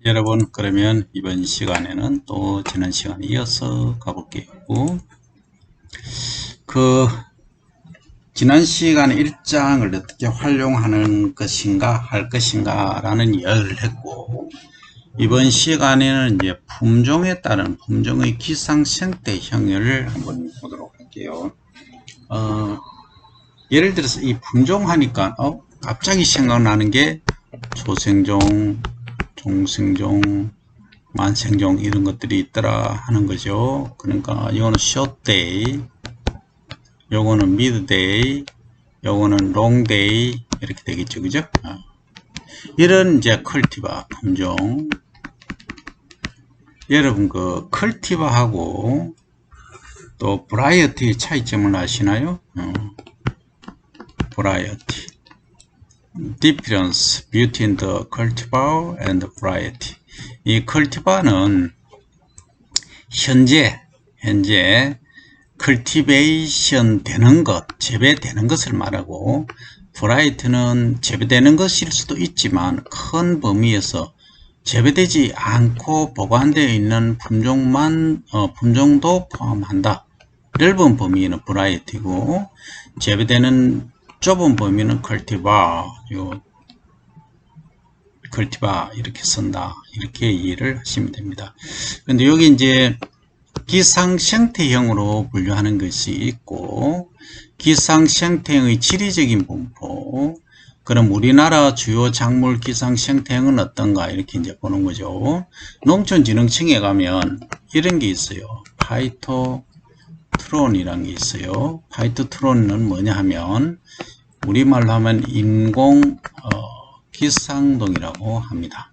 여러분, 그러면 이번 시간에는 또 지난 시간에 이어서 가볼게요. 지난 시간에 일장을 어떻게 활용하는 것인가 할 것인가 라는 이야기를 했고, 이번 시간에는 이제 품종에 따른 품종의 기상생태형을 한번 보도록 할게요. 예를 들어서 이 품종 하니까 갑자기 생각나는 게 초생종, 중생종, 만생종 이런 것들이 있더라 하는 거죠. 그러니까 이거는 short day, 요거는 mid day, 요거는 long day 이렇게 되겠죠, 그죠? 이런 이제 컬티바 품종. 여러분 그 컬티바하고 또 브라이어티 차이점을 아시나요? 브라이어티, difference between the cultivar and variety. 이 컬티바는 현재 컬티베이션 되는 것, 재배되는 것을 말하고, 브라이어티는 재배되는 것일 수도 있지만 큰 범위에서 재배되지 않고 보관되어 있는 품종도 포함한다. 넓은 범위는 브라이어티고, 재배되는 좁은 범위는 컬티바, 컬티바 이렇게 쓴다. 이렇게 이해를 하시면 됩니다. 근데 여기 이제 기상생태형으로 분류하는 것이 있고, 기상생태형의 지리적인 분포, 그럼 우리나라 주요 작물 기상생태형은 어떤가 이렇게 이제 보는 거죠. 농촌진흥청에 가면 이런 게 있어요. 파이토트론이라는 게 있어요. 파이토트론은 뭐냐 하면 우리말로 하면 인공 기상동이라고 합니다.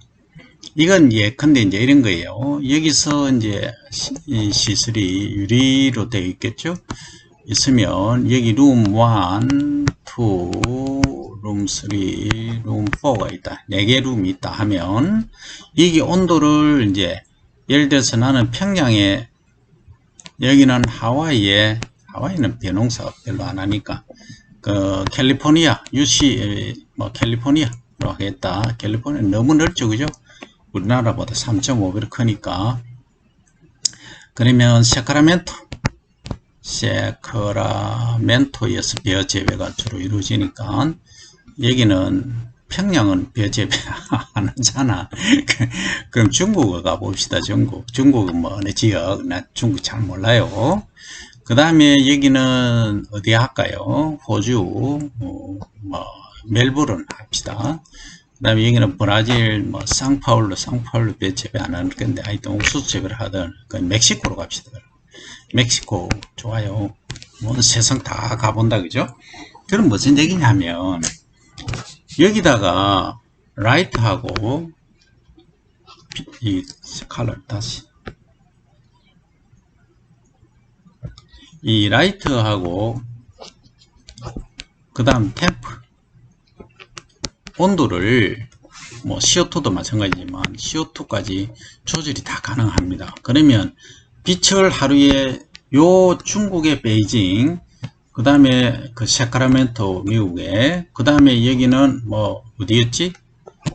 이건 예컨대 이제 이런 거예요. 여기서 이제 시설이 유리로 되어 있겠죠. 있으면 여기 룸 1, 2, 룸 3, 룸 4가 있다. 4개 룸이 있다 하면 이게 온도를 이제 예를 들어서 나는 평양에, 여기는 하와이는 벼농사 별로 안 하니까 캘리포니아, UC 캘리포니아로 하겠다. 캘리포니아 너무 넓죠, 그죠? 우리나라보다 3.5배로 크니까. 그러면 세크라멘토에서 벼 재배가 주로 이루어지니까, 여기는 평양은 벼 재배 안 하잖아. 그럼 중국어 가봅시다. 중국은 뭐 어느 지역? 나 중국 잘 몰라요. 그 다음에 여기는 어디 할까요? 호주, 멜버른 합시다. 그 다음에 여기는 브라질, 상파울루 벼 재배 안 하는 건데, 하여튼 옥수수 재배를 하던, 멕시코로 갑시다. 멕시코, 좋아요. 세상 다 가본다, 그죠? 그럼 무슨 얘기냐면, 여기다가, 라이트하고, 이 컬러 다시. 이 라이트하고, 그 다음 템프. 온도를, CO2도 마찬가지지만, CO2까지 조절이 다 가능합니다. 그러면, 빛을 하루에 요 중국의 베이징, 그 다음에 그 세크라멘토 미국에, 그 다음에 여기는 어디였지?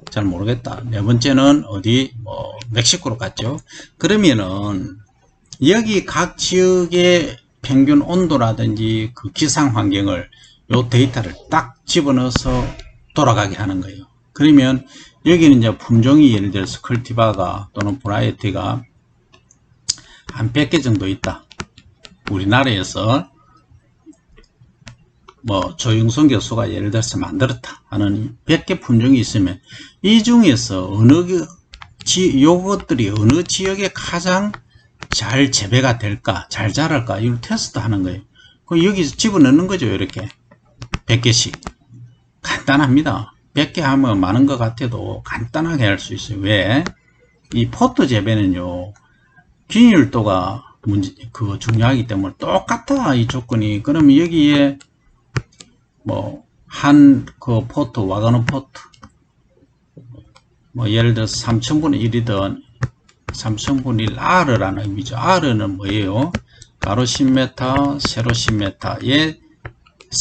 잘 모르겠다. 네 번째는 어디 멕시코로 갔죠. 그러면은 여기 각 지역의 평균 온도라든지 그 기상 환경을 요 데이터를 딱 집어넣어서 돌아가게 하는 거예요. 그러면 여기는 이제 품종이 예를 들어서 컬티바가 또는 브라이어티가 한 100개 정도 있다. 우리나라에서 조영선 교수가 예를 들어서 만들었다 하는 100개 품종이 있으면, 이 중에서 요것들이 어느 지역에 가장 잘 재배가 될까, 잘 자랄까, 이걸 테스트 하는 거예요. 그럼 여기서 집어넣는 거죠. 이렇게 100개씩. 간단합니다. 100개 하면 많은 것 같아도 간단하게 할 수 있어요. 왜? 이 포트 재배는요, 균일도가 중요하기 때문에 똑같아, 이 조건이. 그러면 여기에 포트, 와가노 포트, 예를 들어서 3000분의 1이든 3000분의 1 R라는 의미죠. R는 뭐예요? 가로 10m, 세로 10m에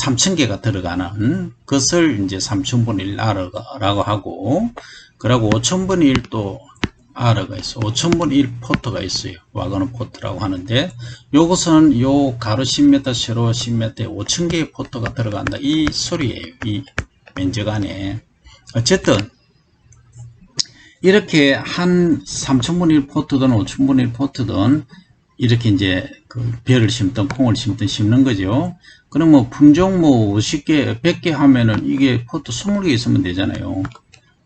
3000개가 들어가는 것을 이제 3000분의 1 R라고 하고, 그리고 5000분의 1도 R가 있어. 5000분의 1 포트가 있어요. 와그너 포트라고 하는데, 요것은 요 가로 10m, 세로 10m에 5000개의 포트가 들어간다. 이 소리예요. 이 면적 안에. 어쨌든, 이렇게 한 3000분의 1 포트든 5000분의 1 포트든, 이렇게 이제 그 벼를 심든 콩을 심든 심는 거죠. 그럼 뭐 품종 뭐 50개, 100개 하면은 이게 포트 20개 있으면 되잖아요.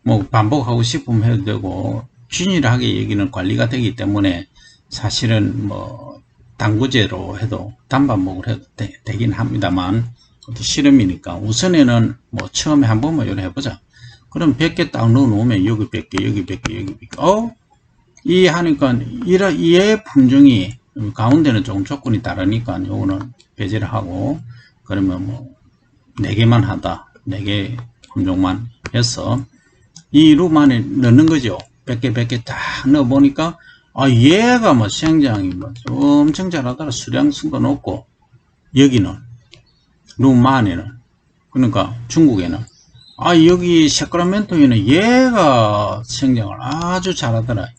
뭐 반복하고 싶으면 해도 되고, 균일하게 여기는 관리가 되기 때문에 사실은 뭐 당구제로 해도 단반복을 해도 되긴 합니다만, 그것도 실험이니까 우선에는 뭐 처음에 한 번만 이렇게 해보자. 그럼 100개 딱 넣어 놓으면 여기 100개, 여기 100개, 여기 100개. 이 하니까 이의 품종이 가운데는 조금 조건이 다르니까 요거는 배제를 하고, 그러면 뭐 4개만 하다, 4개 품종만 해서 이 룸 안에 넣는 거죠. 100개 100개 딱 넣어 보니까 얘가 뭐 생장이 뭐 엄청 잘하더라. 수량성도 높고, 여기는 룸 안에는, 그러니까 중국에는 여기 세크라멘토에는 얘가 생장을 아주 잘하더라.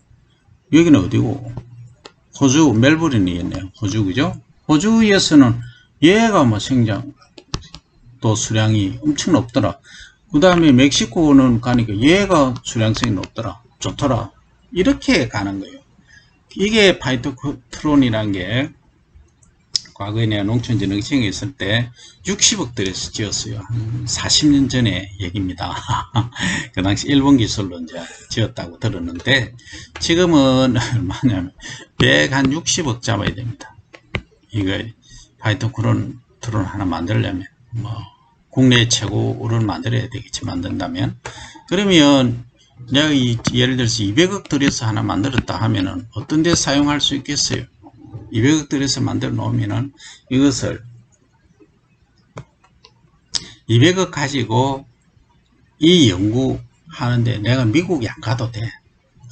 여기는 어디고? 호주 멜버른이겠네요. 호주, 그죠? 호주에서는 얘가 뭐 생장 또 수량이 엄청 높더라. 그 다음에 멕시코는 가니까 얘가 수량성이 높더라. 좋더라. 이렇게 가는 거예요. 이게 파이토트론이라는 게 과거에 내가 농촌진흥청에 있을 때 60억 들여서 지었어요. 한 40년 전의 얘기입니다. 그 당시 일본 기술로 이제 지었다고 들었는데, 지금은 얼마냐면 160억 잡아야 됩니다. 이거 파이토트론 하나 만들려면 뭐 국내 최고를 만들어야 되겠지, 만든다면. 그러면 내가 예를 들어서 200억 들여서 하나 만들었다 하면은 어떤 데 사용할 수 있겠어요? 200억 들여서 만들어 놓으면은 이것을 200억 가지고 이 연구하는데 내가 미국에 안 가도 돼.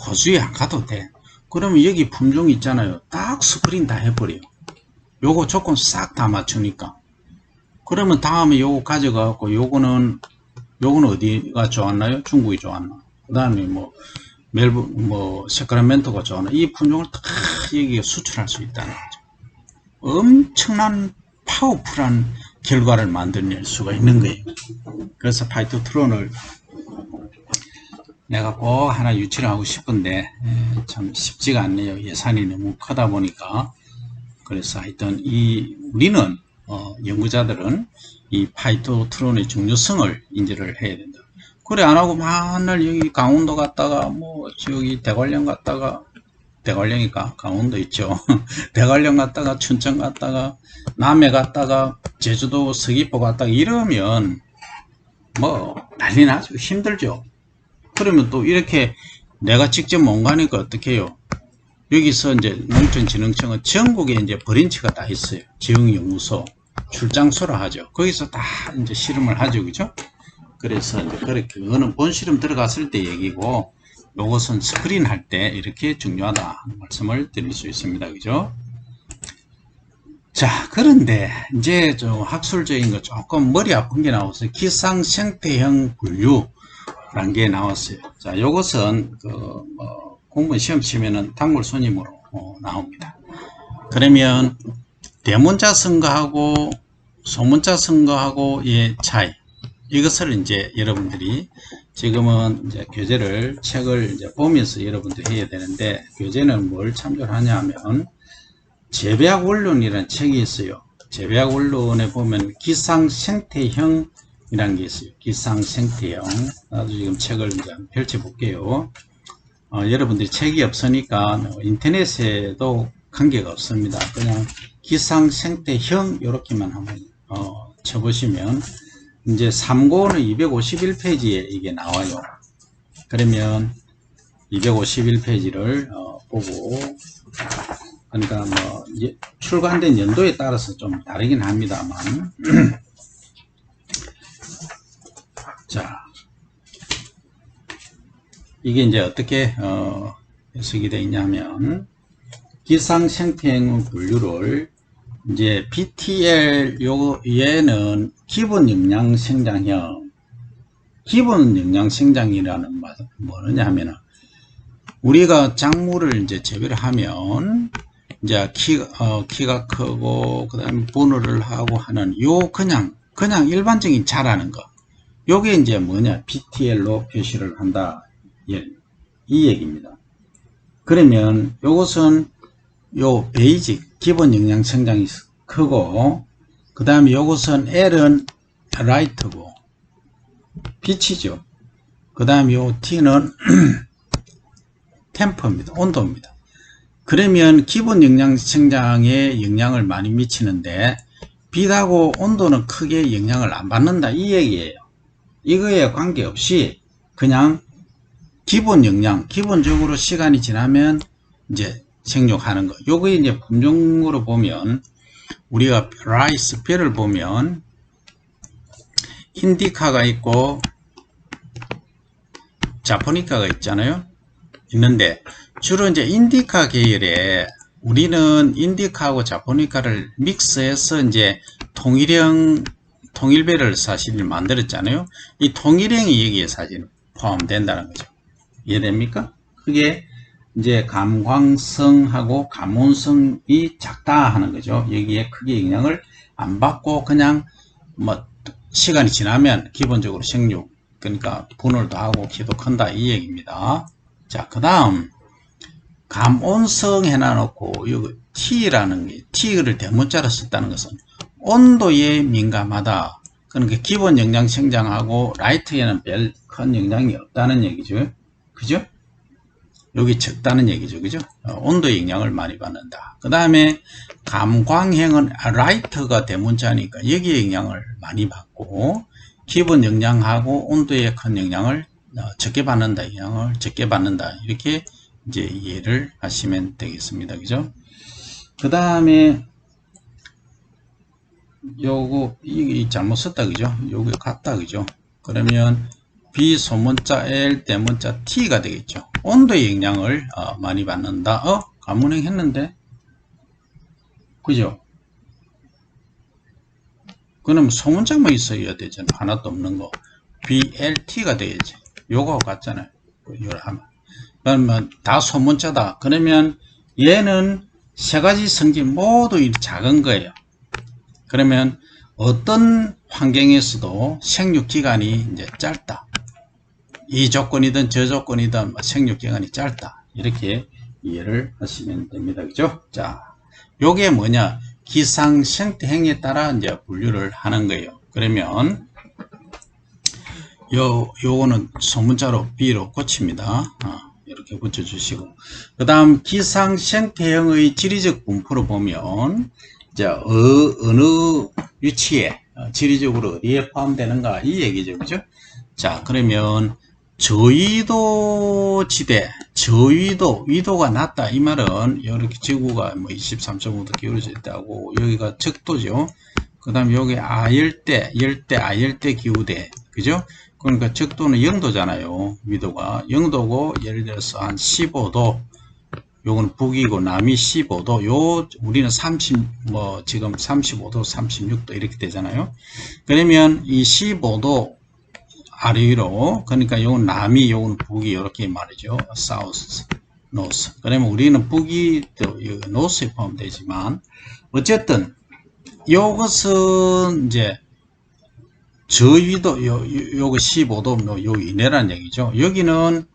호주에 안 가도 돼. 그러면 여기 품종 있잖아요. 딱 스크린 다 해버려. 요거 조건 싹 다 맞추니까. 그러면 다음에 요거 가져가고, 요거는 어디가 좋았나요? 중국이 좋았나? 그 다음에 뭐 세크라멘토가 좋았나? 이 품종을 딱 여기에 수출할 수 있다는 거죠. 엄청난 파워풀한 결과를 만들어낼 수가 있는 거예요. 그래서 파이토트론을 내가 꼭 하나 유치를 하고 싶은데 참 쉽지가 않네요. 예산이 너무 크다 보니까. 그래서 하여튼 우리는 연구자들은 이 파이토트론의 중요성을 인지를 해야 된다. 그래 안 하고 맨날 여기 강원도 갔다가 뭐 저기 대관령 갔다가, 대관령이니까 강원도 있죠. 대관령 갔다가 춘천 갔다가 남해 갔다가 제주도 서귀포 갔다가 이러면 뭐 난리 나죠. 힘들죠. 그러면 또 이렇게 내가 직접 못 가니까 어떻게 해요? 여기서 이제 농촌진흥청은 전국에 이제 브랜치가 다 있어요. 지흥연구소, 출장소라 하죠. 거기서 다 이제 실험을 하죠. 그죠? 그래서 이제 그렇게, 그거는 본실험 들어갔을 때 얘기고, 요것은 스크린 할 때 이렇게 중요하다 말씀을 드릴 수 있습니다. 그죠? 자, 그런데 이제 좀 학술적인 거 조금 머리 아픈 게 나왔어요. 기상생태형 분류라는 게 나왔어요. 자, 요것은 공무원 시험 치면은 단골 손님으로 나옵니다. 그러면 대문자 선거하고 소문자 선거하고의 차이, 이것을 이제 여러분들이 지금은 이제 책을 이제 보면서 여러분들이 해야 되는데, 교재는 뭘 참조를 하냐 하면 재배학 원론이라는 책이 있어요. 재배학 원론에 보면 기상생태형이라는 게 있어요. 기상생태형. 나도 지금 책을 이제 펼쳐 볼게요. 여러분들이 책이 없으니까 인터넷에도 관계가 없습니다. 그냥 기상생태형 이렇게만 한번 쳐보시면 이제 3고는 251페이지에 이게 나와요. 그러면 251페이지를 보고, 그러니까 뭐 출간된 연도에 따라서 좀 다르긴 합니다만 자, 이게 이제 어떻게 해석이 되어 있냐면, 기상생태형 분류를 이제 BTL 얘는 기본 영양 생장형, 기본 영양 생장이라는 말은 뭐냐 하면은 우리가 작물을 이제 재배를 하면 이제 키가 크고 그다음에 분할을 하고 하는 요 그냥 일반적인 자라는 거. 요게 이제 뭐냐? BTL로 표시를 한다. 예, 이 얘기입니다. 그러면 요것은 요 베이직 기본 영양 성장이 크고 그 다음에 요것은 L은 라이트고 빛이죠. 그 다음에 요 T는 템퍼입니다. 온도입니다. 그러면 기본 영양 성장에 영향을 많이 미치는데 빛하고 온도는 크게 영향을 안 받는다 이 얘기예요. 이거에 관계없이 그냥 기본 영양, 기본적으로 시간이 지나면 이제 생육하는 거. 요거 이제 품종으로 보면 우리가 라이스 별을 보면 인디카가 있고 자포니카가 있잖아요. 있는데 주로 이제 인디카 계열에 우리는 인디카하고 자포니카를 믹스해서 이제 통일배를 사실 만들었잖아요. 이 통일형이 여기에 사실 포함된다는 거죠. 이해됩니까? 그게 이제 감광성하고 감온성이 작다 하는 거죠. 여기에 크게 영향을 안 받고 그냥 뭐 시간이 지나면 기본적으로 생육, 그러니까 분할도 하고 키도 큰다 이 얘기입니다. 자, 그 다음 감온성 해놔놓고 여기 T라는 게 T를 대문자로 썼다는 것은 온도에 민감하다. 그러니까 기본 영양 성장하고 라이트에는 별 큰 영향이 없다는 얘기죠. 그죠? 여기 적다는 얘기죠. 그죠? 온도의 영향을 많이 받는다. 그 다음에 감광형은 라이트가 대문자니까 여기에 영향을 많이 받고 기본 영양하고 온도에 큰 영향을 적게 받는다. 영향을 적게 받는다. 이렇게 이제 이해를 하시면 되겠습니다. 그죠? 그 다음에 요거 이게 잘못 썼다. 그죠? 요게 같다. 그죠? 그러면 B 소문자 L 대문자 T가 되겠죠. 온도의 영향을 많이 받는다. 가문행 했는데 그죠? 그럼 소문자만 있어야 되잖아. 하나도 없는 거. BLT가 되겠지. 요거 같잖아요. 요걸 하면. 그러면 다 소문자다. 그러면 얘는 세 가지 성질 모두 작은 거예요. 그러면 어떤 환경에서도 생육 기간이 이제 짧다. 이 조건이든 저 조건이든 생육 기간이 짧다. 이렇게 이해를 하시면 됩니다. 그죠? 자, 요게 뭐냐? 기상 생태행에 따라 이제 분류를 하는 거예요. 그러면 요거는 소문자로 B로 고칩니다. 이렇게 붙여주시고 그 다음 기상 생태형의 지리적 분포로 보면 이제 어느 위치에 지리적으로 어디에 포함되는가 이 얘기죠. 그죠? 자, 그러면 저위도 지대, 위도가 낮다. 이 말은 이렇게 지구가 뭐 23.5도 기울어져 있다고 여기가 적도죠. 그 다음에 여기 아열대, 아열대 기후대, 그죠? 그러니까 적도는 0도잖아요. 위도가 0도고 예를 들어서 한 15도, 요거는 북이고 남이 15도, 우리는 지금 35도, 36도 이렇게 되잖아요. 그러면 이 15도 아래위로, 그러니까 요건 남이, 요건 북이 이렇게 말이죠. 사우스, 노스. 그러면 우리는 북이 노스에 포함되지만 어쨌든 요것은 이제 저위도 요거 15도 요 이내라는 얘기죠. 여기는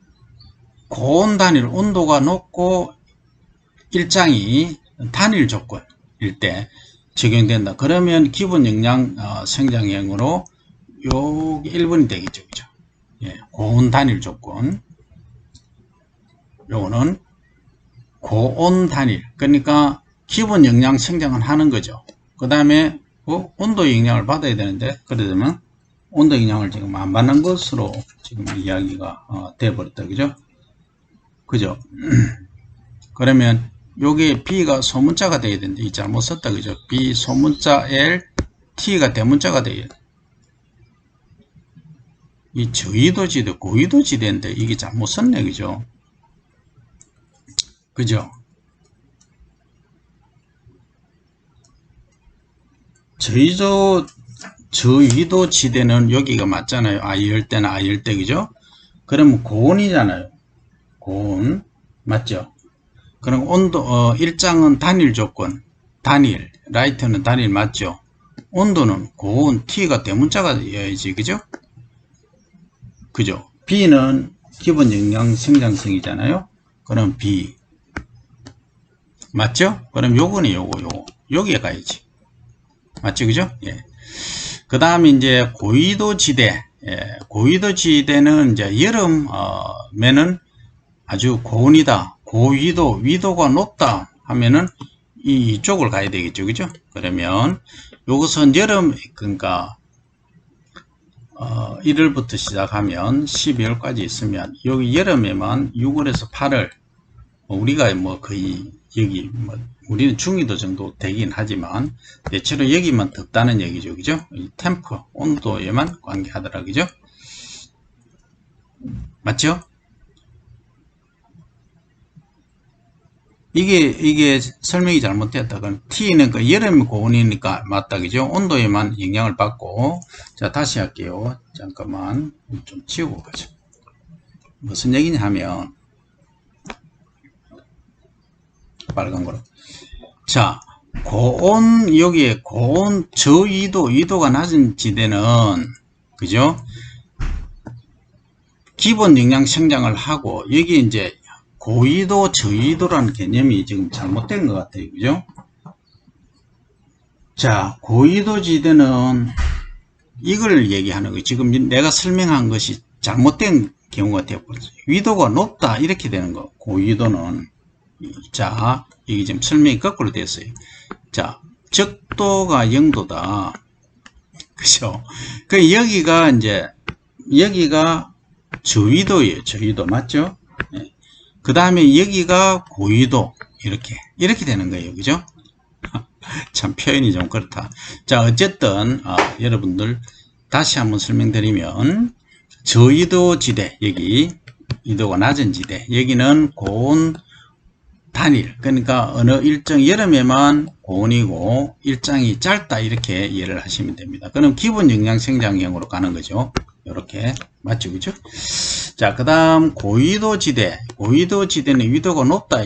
고온 단일 온도가 높고 일장이 단일 조건일 때 적용된다. 그러면 기본 영양 성장형으로 요 1번이 되겠죠. 그죠? 예, 고온 단일 조건. 요거는 고온 단일. 그러니까 기본 영양 성장을 하는 거죠. 그 다음에 온도 영향을 받아야 되는데 그러면 온도 영향을 지금 안 받는 것으로 지금 이야기가 돼버렸다. 그죠? 그죠? 그러면 요게 B가 소문자가 돼야 되는데 이 잘못 썼다. 그죠? B 소문자 L, T가 대문자가 돼야 돼. 이 저위도지대, 고위도지대인데 이게 잘못 썼네. 그죠? 그죠? 저위도 지대는 여기가 맞잖아요. 아열대나 아열대, 그죠? 그러면 고온이잖아요. 고온. 맞죠? 그럼 온도, 일장은 단일 조건, 단일, 라이트는 단일 맞죠? 온도는 고온, T가 대문자가여야지, 그죠? 그죠? B는 기본 영양 생장성이잖아요? 그럼 B. 맞죠? 그럼 요거는 요거. 여기에 가야지. 맞죠? 그죠? 예. 그 다음에 이제 고위도 지대. 예. 고위도 지대는 이제 여름에는 아주 고온이다. 고위도, 위도가 높다 하면은 이쪽을 가야 되겠죠. 그죠? 그러면 요것은 여름, 그러니까 1월부터 시작하면 12월까지 있으면 여기 여름에만 6월에서 8월 우리가 뭐 거의 여기 뭐 우리는 중위도 정도 되긴 하지만 대체로 여기만 덥다는 얘기죠. 그죠? 이 템퍼 온도에만 관계하더라. 그죠? 맞죠? 이게 설명이 잘못되었다. 그럼 T는 그 여름 고온이니까 맞다. 그죠? 온도에만 영향을 받고. 자, 다시 할게요. 잠깐만. 좀 지우고 가죠. 무슨 얘기냐 하면, 빨간 거로. 자, 고온, 여기에 고온, 저위도, 2도가 낮은 지대는, 그죠? 기본 영양 생장을 하고, 여기 이제, 고위도, 저위도라는 개념이 지금 잘못된 것 같아요. 그죠? 자, 고위도 지대는 이걸 얘기하는 거예요. 지금 내가 설명한 것이 잘못된 경우가 되어버렸어요. 위도가 높다 이렇게 되는 거. 고위도는 자, 이게 지금 설명이 거꾸로 됐어요. 자, 적도가 0도다. 그죠? 그 여기가 이제 여기가 저위도예요. 저위도 맞죠? 네. 그 다음에 여기가 고위도 이렇게 되는 거예요. 그죠? 참 표현이 좀 그렇다. 자, 어쨌든 여러분들 다시 한번 설명드리면 저위도 지대, 여기 2도가 낮은 지대, 여기는 고온 단일, 그러니까 어느 일정 여름에만 고온이고 일정이 짧다 이렇게 이해를 하시면 됩니다. 그럼 기본 영양 생장형으로 가는 거죠. 이렇게 맞죠, 그죠? 자, 그 다음 고위도 지대, 고위도 지대는 위도가 높다.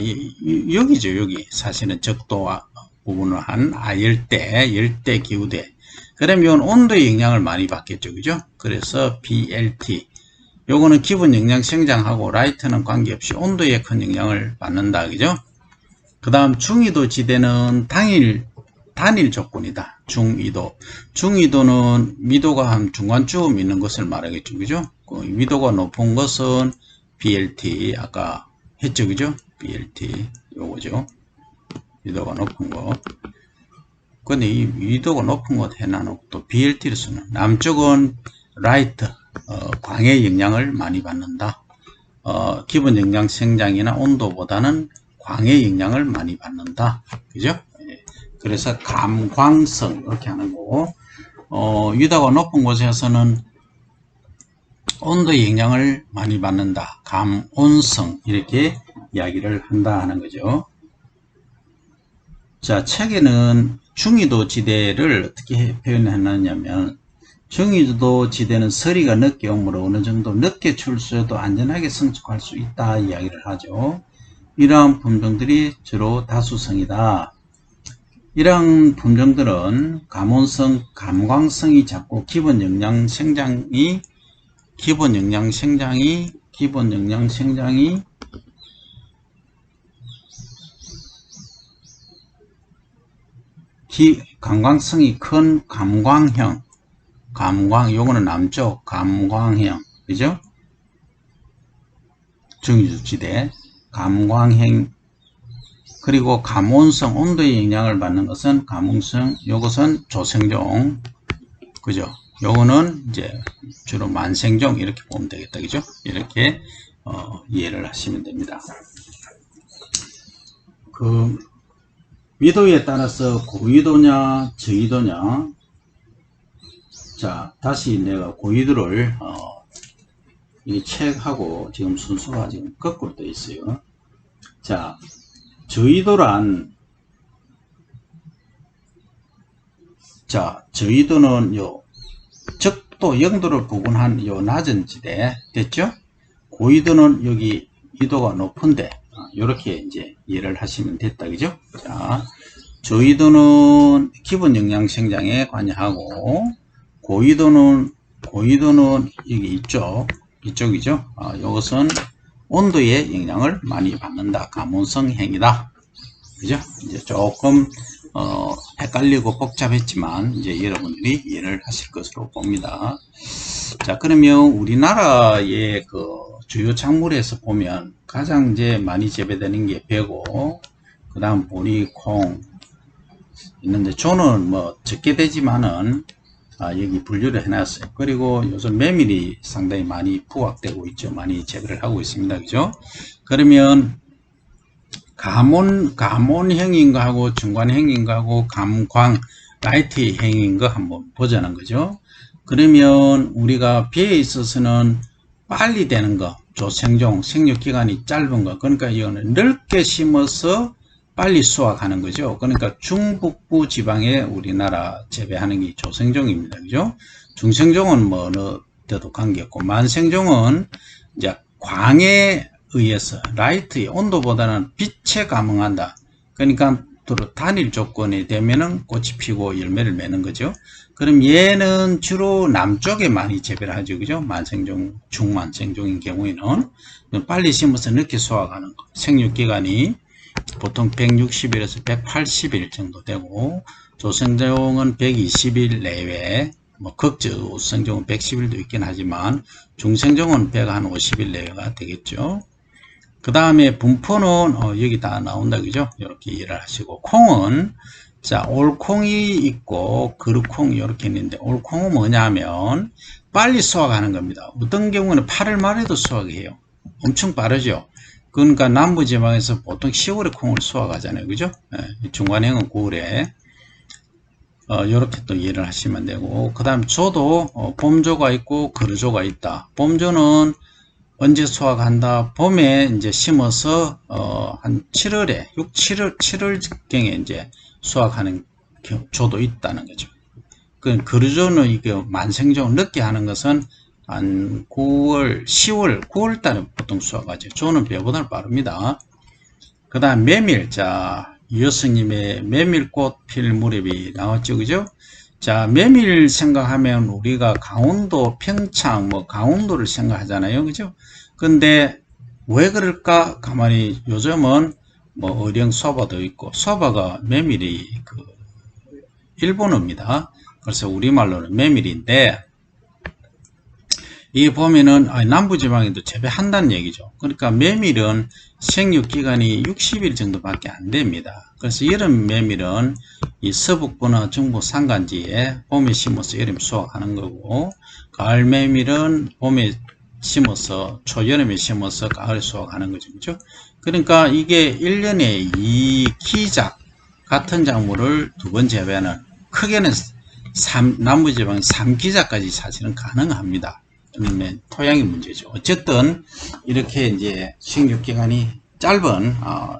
여기죠, 여기 사실은 적도와 부분을 한 열대 기후대. 그러면 온도의 영향을 많이 받겠죠, 그죠? 그래서 BLT. 요거는 기본 영양 생장하고 라이트는 관계없이 온도에 큰 영향을 받는다, 그죠? 그 다음 중위도 지대는 단일 조건이다. 중위도. 중위도는 미도가 한 중간쯤 있는 것을 말하겠죠, 그죠? 위도가 높은 것은 BLT. 아까 했죠, 그죠? BLT. 요거죠. 위도가 높은 거. 근데 이 위도가 높은 것 해놔놓고 또 BLT를 쓰는. 남쪽은 라이트, 광의 영향을 많이 받는다. 기본 영양 생장이나 온도보다는 광의 영향을 많이 받는다. 그죠? 그래서 감광성, 이렇게 하는 거고, 위도가 높은 곳에서는 온도의 영향을 많이 받는다. 감온성, 이렇게 이야기를 한다 하는 거죠. 자, 책에는 중위도 지대를 어떻게 표현해놨냐면, 중위도 지대는 서리가 늦게 오므로 어느 정도 늦게 출수해도 안전하게 성숙할 수 있다 이야기를 하죠. 이러한 품종들이 주로 다수성이다. 이러한 품종들은 감온성, 감광성이 작고 기본 영양 생장이 감광성이 큰 감광형, 요거는 남쪽 감광형, 그죠? 중위도지대, 감광형, 그리고 감온성, 온도의 영향을 받는 것은 감온성, 요것은 조생종, 그죠? 요거는 이제 주로 만생종, 이렇게 보면 되겠다, 그죠? 이렇게, 이해를 하시면 됩니다. 위도에 따라서 고위도냐, 저위도냐. 자, 다시 내가 고위도를, 이 책하고 지금 순서가 지금 거꾸로 되어 있어요. 자, 저위도란, 저위도는 적도 0도를 구분한 낮은 지대, 됐죠? 고위도는 여기 2도가 높은데, 요렇게 이제 이해를 하시면 됐다. 그죠? 자, 저위도는 기본 영양 생장에 관여하고, 고위도는 여기 이쪽이죠. 이것은 온도에 영향을 많이 받는다. 가문성 행위다. 그죠? 이제 조금 헷갈리고 복잡했지만 이제 여러분들이 이해를 하실 것으로 봅니다. 자, 그러면 우리나라의 그 주요 작물에서 보면 가장 이제 많이 재배되는 게 배고, 그 다음 보리, 콩 있는데, 저는 뭐 적게 되지만은 여기 분류를 해놨어요. 그리고 요즘 메밀이 상당히 많이 부각되고 있죠. 많이 재배를 하고 있습니다. 그죠? 그러면 가몬형인가 하고 중간형인가 하고 감광 라이트형인가 한번 보자는 거죠. 그러면 우리가 배에 있어서는 빨리 되는 거, 조생종, 생육기간이 짧은 거, 그러니까 이거는 넓게 심어서 빨리 수확하는 거죠. 그러니까 중북부 지방에 우리나라 재배하는 게 조생종입니다. 그죠? 중생종은 뭐 어느 때도 관계없고, 만생종은 이제 광에 의해서 라이트의 온도보다는 빛에 감응한다. 그러니까 단일 조건이 되면은 꽃이 피고 열매를 맺는 거죠. 그럼 얘는 주로 남쪽에 많이 재배를 하죠. 그죠? 만생종, 중만생종인 경우에는 빨리 심어서 늦게 수확하는 거. 생육기간이 보통 160일에서 180일 정도 되고, 조생종은 120일 내외, 뭐 극저생종은 110일도 있긴 하지만 중생종은 150일 내외가 되겠죠. 그 다음에 분포는 여기 다 나온다. 그죠? 이렇게 이해를 하시고, 콩은 자, 올콩이 있고 그루콩 이렇게 있는데, 올콩은 뭐냐면 빨리 수확하는 겁니다. 어떤 경우는 8월 말에도 수확해요. 엄청 빠르죠. 그러니까 남부지방에서 보통 10월에 콩을 수확하잖아요. 그죠? 중간형은 9월에 이렇게 또 이해를 하시면 되고, 그 다음 조도 봄조가 있고 그루조가 있다. 봄조는 언제 수확한다? 봄에 이제 심어서 한 7월에 7월경에 이제 수확하는 조도 있다는 거죠. 그 그루조는 이게 만생종을 늦게 하는 것은 한 9월, 10월, 9월 달에 보통 수확하죠. 조는 배보다 빠릅니다. 그 다음 메밀. 자, 유효스님의 메밀꽃 필 무렵이 나왔죠. 그죠? 자, 메밀 생각하면 우리가 강원도, 평창, 뭐 강원도를 생각하잖아요. 그죠? 근데 왜 그럴까? 가만히 요즘은 뭐 어령 소바도 있고, 소바가 메밀이 그 일본어입니다. 그래서 우리말로는 메밀인데, 이 보면은 남부지방에도 재배한다는 얘기죠. 그러니까 메밀은 생육기간이 60일 정도밖에 안 됩니다. 그래서 여름 메밀은 이 서북부나 중부 산간지에 봄에 심어서 여름 수확하는 거고, 가을 메밀은 봄에 심어서 초여름에 심어서 가을에 수확하는 거죠. 그죠? 그러니까 이게 1년에 2기작 같은 작물을 두 번 재배하는, 크게는 남부지방 3기작까지 사실은 가능합니다. 아니면 토양의 문제죠. 어쨌든 이렇게 이제 식육기간이 짧은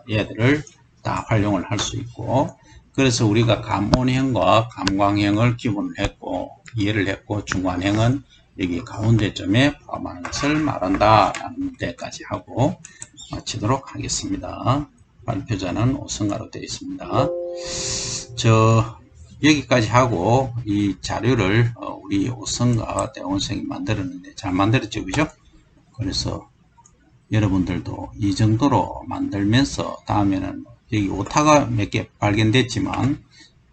얘들을 다 활용을 할 수 있고, 그래서 우리가 감온형과 감광형을 기본으로 했고 이해를 했고, 중간형은 여기 가운데점에 포함하는 것을 말한다 라는 데까지 하고 마치도록 하겠습니다. 발표자는 오성가로 되어 있습니다. 여기까지 하고 이 자료를 우리 오성가 대원생이 만들었는데 잘 만들었죠. 그죠? 그래서 여러분들도 이 정도로 만들면서 다음에는 여기 오타가 몇 개 발견됐지만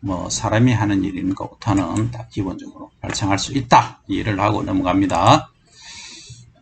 뭐 사람이 하는 일이니까 오타는 다 기본적으로 발생할 수 있다 이해를 하고 넘어갑니다.